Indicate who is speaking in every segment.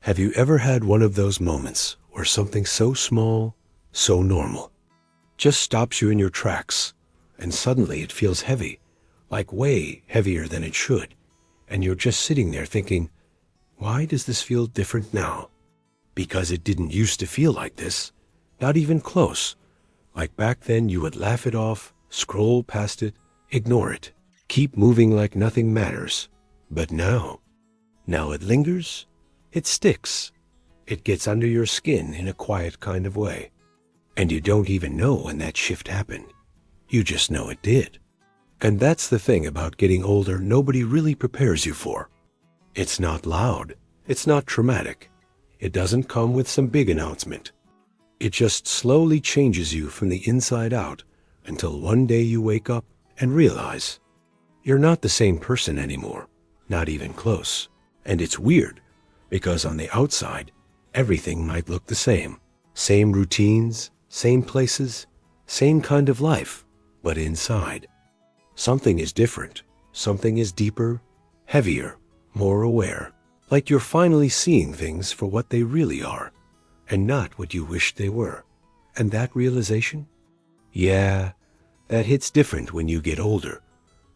Speaker 1: Have you ever had one of those moments where something so small, so normal, just stops you in your tracks, and suddenly it feels heavy, like way heavier than it should, and you're just sitting there thinking, why does this feel different now? Because it didn't used to feel like this, not even close. Like back then you would laugh it off, scroll past it, ignore it, keep moving like nothing matters. But now it lingers, it sticks, it gets under your skin in a quiet kind of way. And you don't even know when that shift happened. You just know it did. And that's the thing about getting older nobody really prepares you for. It's not loud, it's not traumatic, it doesn't come with some big announcement. It just slowly changes you from the inside out until one day you wake up and realize you're not the same person anymore, not even close. And it's weird, because on the outside, everything might look the same. Same routines, same places, same kind of life. But inside, something is different. Something is deeper, heavier, more aware. Like you're finally seeing things for what they really are, and not what you wished they were. And that realization? Yeah, that hits different when you get older.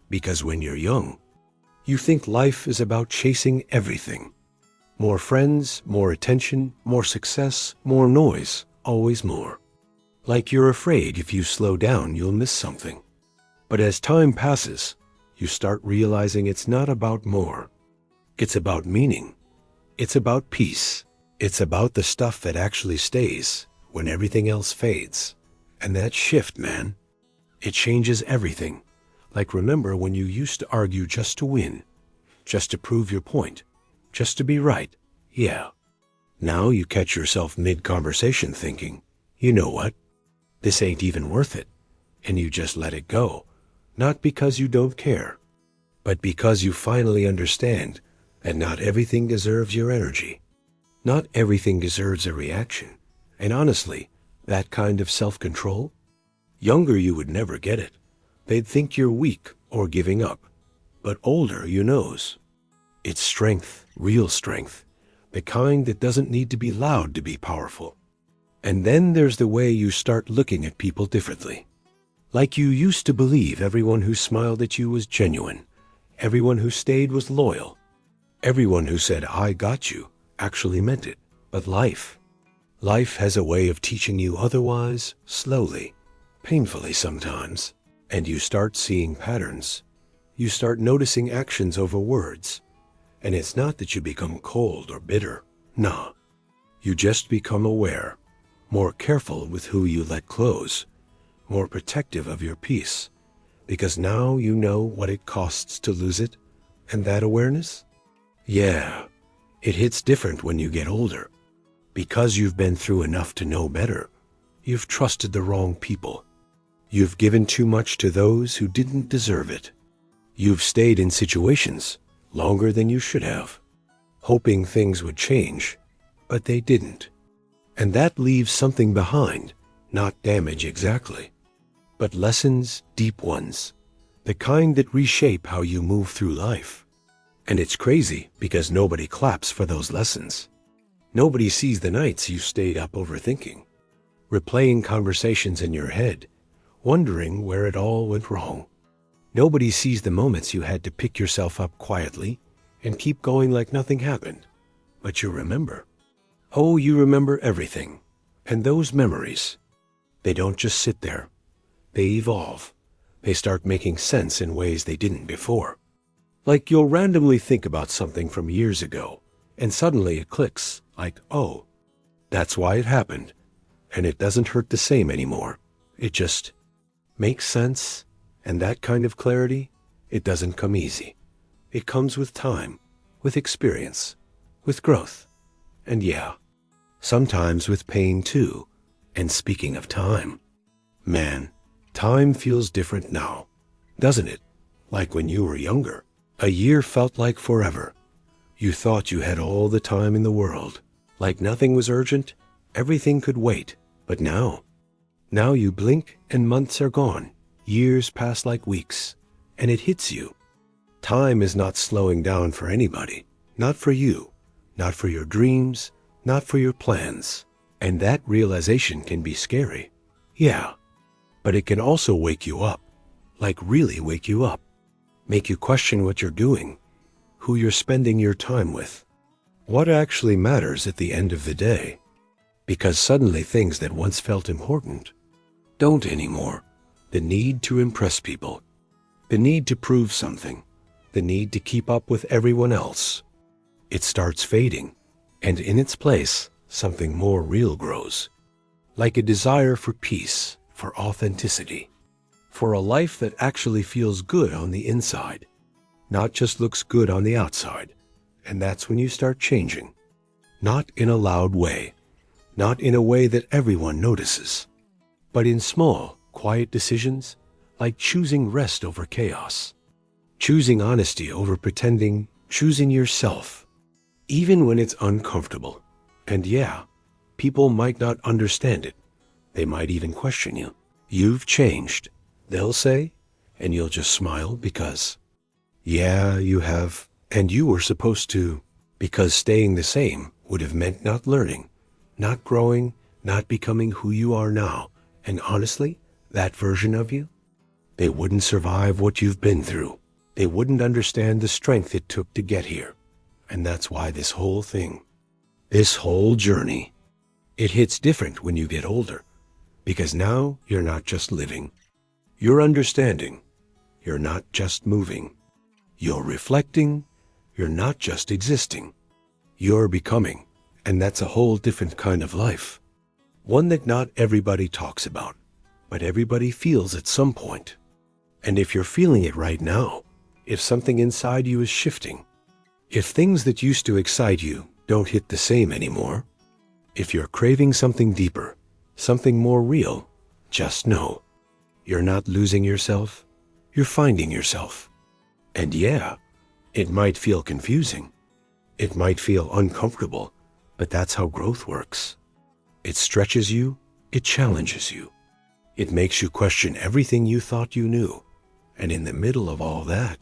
Speaker 1: Because when you're young, you think life is about chasing everything. More friends, more attention, more success, more noise, always more. Like you're afraid if you slow down, you'll miss something. But as time passes, you start realizing it's not about more. It's about meaning. It's about peace. It's about the stuff that actually stays when everything else fades. And that shift, man, it changes everything. Like remember when you used to argue just to win, just to prove your point, just to be right. Yeah. Now you catch yourself mid-conversation thinking, you know what? This ain't even worth it. And you just let it go. Not because you don't care, but because you finally understand that not everything deserves your energy. Not everything deserves a reaction. And honestly, that kind of self-control, younger you would never get it. They'd think you're weak or giving up. But older, you knows. It's strength, real strength, the kind that doesn't need to be loud to be powerful. And then there's the way you start looking at people differently. Like you used to believe everyone who smiled at you was genuine. Everyone who stayed was loyal. Everyone who said, I got you, actually meant it. But life has a way of teaching you otherwise, slowly, painfully sometimes. And you start seeing patterns. You start noticing actions over words. And it's not that you become cold or bitter. Nah. You just become aware, more careful with who you let close, more protective of your peace. Because now you know what it costs to lose it. And that awareness? Yeah, it hits different when you get older. Because you've been through enough to know better. You've trusted the wrong people. You've given too much to those who didn't deserve it. You've stayed in situations longer than you should have, hoping things would change, but they didn't. And that leaves something behind, not damage exactly, but lessons, deep ones, the kind that reshape how you move through life. And it's crazy because nobody claps for those lessons. Nobody sees the nights you stayed up overthinking, replaying conversations in your head, wondering where it all went wrong. Nobody sees the moments you had to pick yourself up quietly and keep going like nothing happened. But you remember. Oh, you remember everything. And those memories, they don't just sit there. They evolve. They start making sense in ways they didn't before. Like you'll randomly think about something from years ago, and suddenly it clicks, like, oh, that's why it happened. And it doesn't hurt the same anymore. It just makes sense, and that kind of clarity, it doesn't come easy. It comes with time, with experience, with growth, and yeah, sometimes with pain too. And speaking of time, man, time feels different now, doesn't it? Like when you were younger, a year felt like forever. You thought you had all the time in the world, like nothing was urgent, everything could wait. But now you blink and months are gone. Years pass like weeks, and it hits you. Time is not slowing down for anybody, not for you, not for your dreams, not for your plans. And that realization can be scary. Yeah, but it can also wake you up, like really wake you up, make you question what you're doing, who you're spending your time with, what actually matters at the end of the day. Because suddenly things that once felt important don't anymore. The need to impress people, the need to prove something, the need to keep up with everyone else. It starts fading, and in its place, something more real grows. Like a desire for peace, for authenticity, for a life that actually feels good on the inside, not just looks good on the outside. And that's when you start changing. Not in a loud way, not in a way that everyone notices, but in small, quiet decisions, like choosing rest over chaos, choosing honesty over pretending, choosing yourself, even when it's uncomfortable. And yeah, people might not understand it. They might even question you. You've changed, they'll say, and you'll just smile because, yeah, you have, and you were supposed to, because staying the same would have meant not learning, not growing, not becoming who you are now. And honestly, that version of you, they wouldn't survive what you've been through. They wouldn't understand the strength it took to get here. And that's why this whole thing, this whole journey, it hits different when you get older. Because now you're not just living. You're understanding. You're not just moving. You're reflecting. You're not just existing. You're becoming. And that's a whole different kind of life. One that not everybody talks about, but everybody feels at some point. And if you're feeling it right now, if something inside you is shifting, if things that used to excite you don't hit the same anymore, if you're craving something deeper, something more real, just know, you're not losing yourself, you're finding yourself. And yeah, it might feel confusing. It might feel uncomfortable, but that's how growth works. It stretches you, it challenges you. It makes you question everything you thought you knew. And in the middle of all that,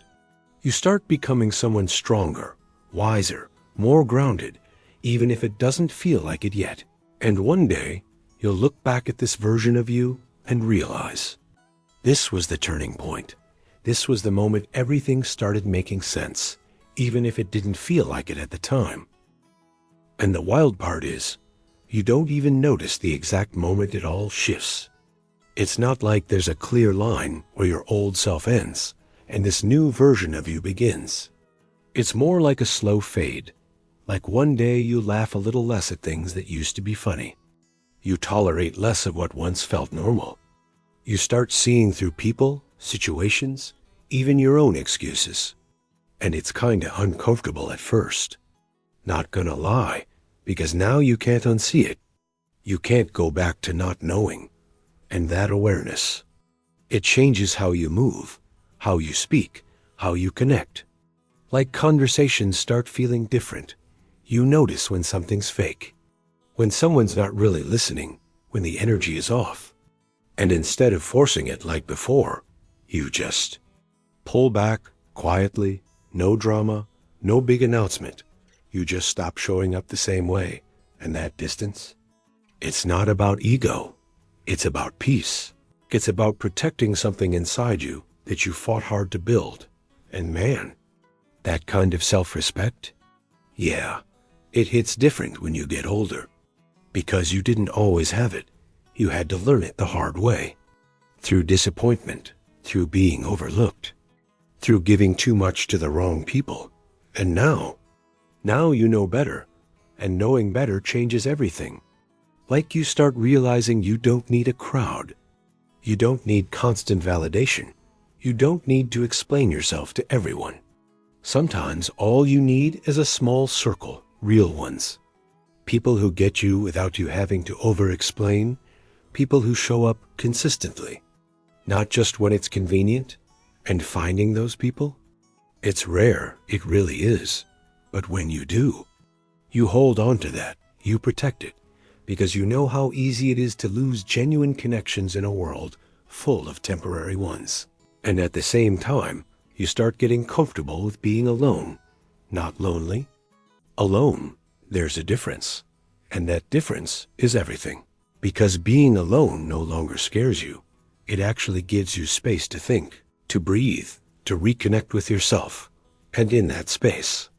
Speaker 1: you start becoming someone stronger, wiser, more grounded, even if it doesn't feel like it yet. And one day, you'll look back at this version of you and realize, this was the turning point. This was the moment everything started making sense, even if it didn't feel like it at the time. And the wild part is, you don't even notice the exact moment it all shifts. It's not like there's a clear line where your old self ends and this new version of you begins. It's more like a slow fade, like one day you laugh a little less at things that used to be funny. You tolerate less of what once felt normal. You start seeing through people, situations, even your own excuses. And it's kinda uncomfortable at first. Not gonna lie, because now you can't unsee it. You can't go back to not knowing. And that awareness, it changes how you move, how you speak, how you connect. Like conversations start feeling different. You notice when something's fake, when someone's not really listening, when the energy is off. And instead of forcing it like before, you just pull back quietly, no drama, no big announcement. You just stop showing up the same way. And that distance, it's not about ego. It's about peace. It's about protecting something inside you that you fought hard to build. And man, that kind of self-respect, yeah, it hits different when you get older. Because you didn't always have it. You had to learn it the hard way. Through disappointment, through being overlooked, through giving too much to the wrong people. And now you know better. And knowing better changes everything. Like you start realizing you don't need a crowd. You don't need constant validation. You don't need to explain yourself to everyone. Sometimes all you need is a small circle, real ones. People who get you without you having to over-explain. People who show up consistently. Not just when it's convenient. And finding those people? It's rare, it really is. But when you do, you hold on to that, you protect it. Because you know how easy it is to lose genuine connections in a world full of temporary ones. And at the same time, you start getting comfortable with being alone. Not lonely, alone. There's a difference. And that difference is everything. Because being alone no longer scares you. It actually gives you space to think, to breathe, to reconnect with yourself. And in that space,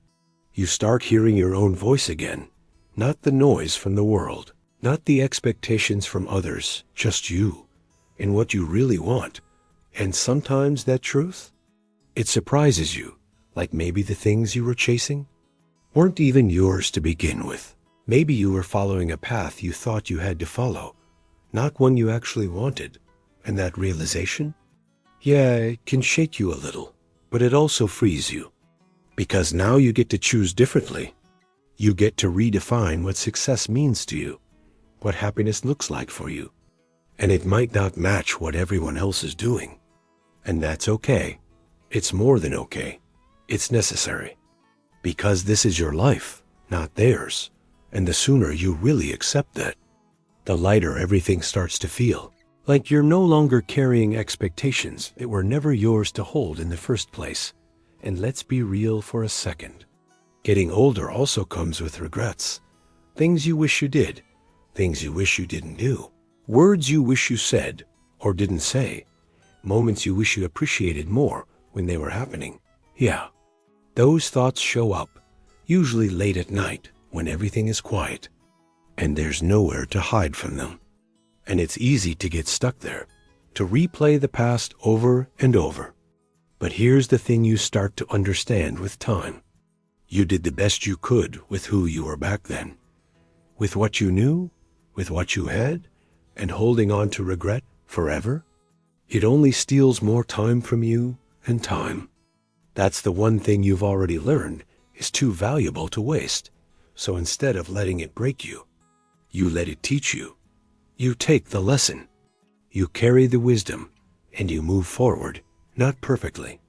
Speaker 1: you start hearing your own voice again, not the noise from the world, not the expectations from others, just you, and what you really want. And sometimes that truth, it surprises you, like maybe the things you were chasing weren't even yours to begin with. Maybe you were following a path you thought you had to follow, not one you actually wanted. And that realization, yeah, it can shake you a little, but it also frees you. Because now you get to choose differently. You get to redefine what success means to you, what happiness looks like for you. And it might not match what everyone else is doing. And that's okay. It's more than okay. It's necessary. Because this is your life, not theirs. And the sooner you really accept that, the lighter everything starts to feel. Like you're no longer carrying expectations that were never yours to hold in the first place. And let's be real for a second. Getting older also comes with regrets. Things you wish you did, things you wish you didn't do, words you wish you said or didn't say, moments you wish you appreciated more when they were happening. Yeah, those thoughts show up, usually late at night when everything is quiet, and there's nowhere to hide from them. And it's easy to get stuck there, to replay the past over and over. But here's the thing you start to understand with time. You did the best you could with who you were back then, with what you knew, with what you had, and holding on to regret forever, it only steals more time from you and time. That's the one thing you've already learned is too valuable to waste. So instead of letting it break you, you let it teach you. You take the lesson, you carry the wisdom, and you move forward, not perfectly,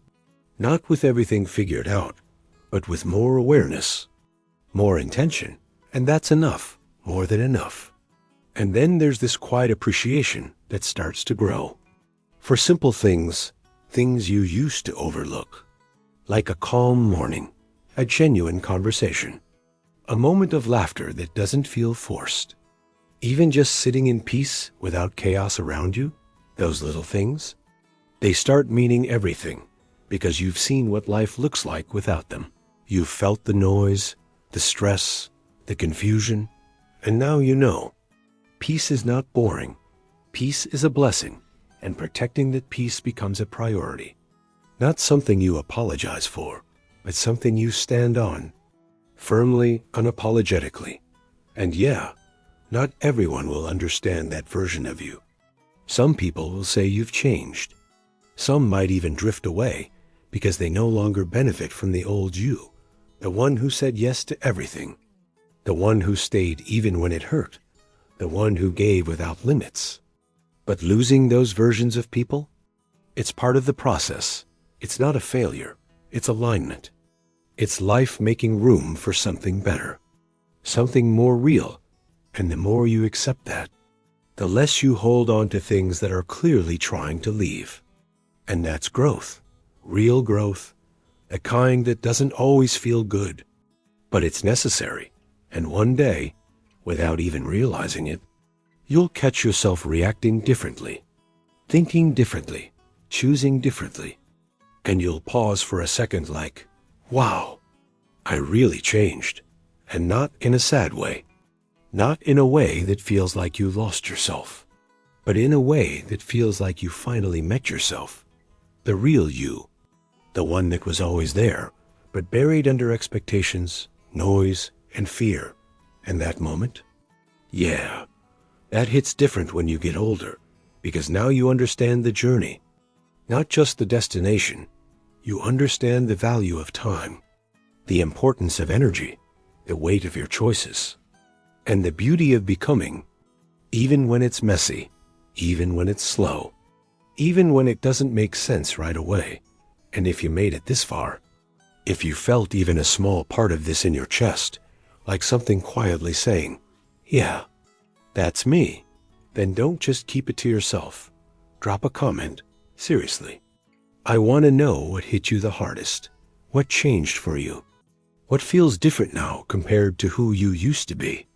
Speaker 1: not with everything figured out, but with more awareness, more intention, and that's enough, more than enough. And then there's this quiet appreciation that starts to grow. For simple things, things you used to overlook, like a calm morning, a genuine conversation, a moment of laughter that doesn't feel forced. Even just sitting in peace without chaos around you, those little things, they start meaning everything because you've seen what life looks like without them. You've felt the noise, the stress, the confusion, and now you know. Peace is not boring. Peace is a blessing, and protecting that peace becomes a priority. Not something you apologize for, but something you stand on, firmly, unapologetically. And yeah, not everyone will understand that version of you. Some people will say you've changed. Some might even drift away because they no longer benefit from the old you, the one who said yes to everything, the one who stayed even when it hurt, the one who gave without limits. But losing those versions of people, it's part of the process. It's not a failure. It's alignment. It's life making room for something better, something more real. And the more you accept that, the less you hold on to things that are clearly trying to leave. And that's growth, real growth, a kind that doesn't always feel good, but it's necessary. And one day, without even realizing it, you'll catch yourself reacting differently, thinking differently, choosing differently. And you'll pause for a second like, wow, I really changed. And not in a sad way. Not in a way that feels like you lost yourself, but in a way that feels like you finally met yourself. The real you, the one that was always there, but buried under expectations, noise, and fear. And that moment? Yeah, that hits different when you get older, because now you understand the journey, not just the destination. You understand the value of time, the importance of energy, the weight of your choices, and the beauty of becoming, even when it's messy, even when it's slow, even when it doesn't make sense right away. And if you made it this far, if you felt even a small part of this in your chest, like something quietly saying, yeah, that's me, then don't just keep it to yourself. Drop a comment, seriously. I want to know what hit you the hardest, what changed for you, What feels different now compared to who you used to be?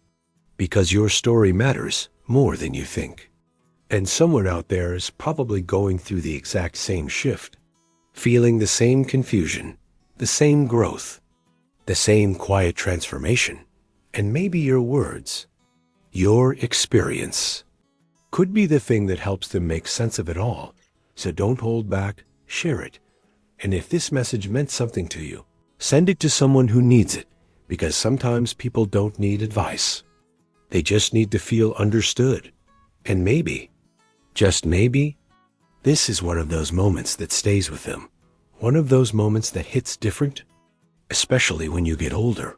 Speaker 1: Because your story matters more than you think. And someone out there is probably going through the exact same shift, feeling the same confusion, the same growth, the same quiet transformation, and maybe your words, your experience, could be the thing that helps them make sense of it all. So don't hold back, share it. And if this message meant something to you, send it to someone who needs it, because sometimes people don't need advice. They just need to feel understood. And maybe, just maybe, this is one of those moments that stays with them. One of those moments that hits different, especially when you get older.